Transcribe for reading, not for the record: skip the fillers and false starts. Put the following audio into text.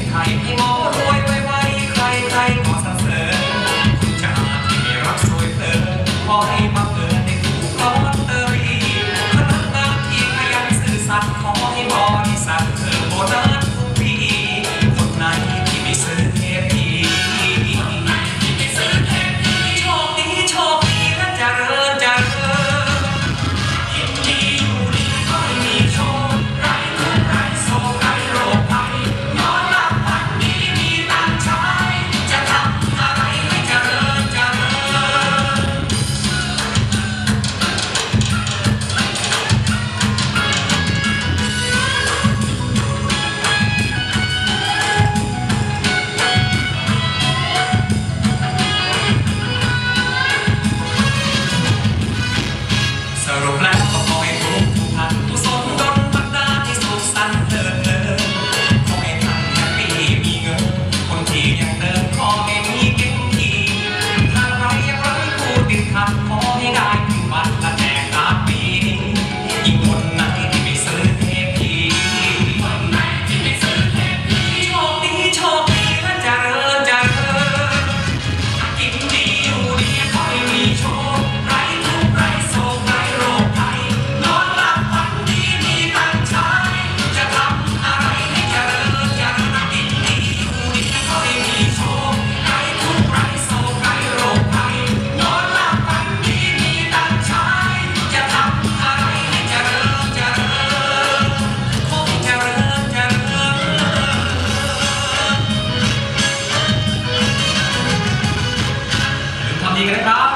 ไทยให้หมอรวยไวๆใครๆก็สรรเสริญคุณจะที่ไม่รักสวยเพลินขอให้บังเอิญได้ถูกลอตเตอรี่พนักงานที่ขยันซื่อสัตย์ขอให้บริษัทเธอโบนัสทุกปีคนไหนที่ไม่ซื้อเทพีโชคดีโชคดีและเจริญเจริญยินดีอยู่ดีขอให้มีโชคไร้ทุกข์ไร้โศกไร้โรคภัยนอนหลับฝันดีมีตังค์ใช้จะทำอะไรให้เจริญเจริญสรุปแล้วก็ขอให้ทุกท่านทุกสนดลบันดาลให้สุขสันต์เพลินขอให้ท่านแฮปปี้มีเงินคนที่ยังเดินขอให้มีเก่งดีหากใครยังไร้ผู้ติดขัดขอให้ได้ถึงวันละแจกตามปียิ่งคนไหนที่ไม่ซื้อเทพีคนไหนที่ไม่ซื้อเทพีโชคดีโชคดีและเจริญเจริญกินดีอยู่ดีขอให้มีโชคไร้ทุกข์ไร้โศกไร้โรคภัยนอนหลับฝันดีมีตังค์ใช้จะทำอะไรให้เจริญเจริญกินดีอยู่ดีขอให้มีโชคไร้ทุกข์ไร้โศกไร้โรคภัยนอนหลับฝันดีมีตังค์ใช้จะทำอะไรให้เจริญเจริญคงเจริญเจริญทำดีกันนะครับ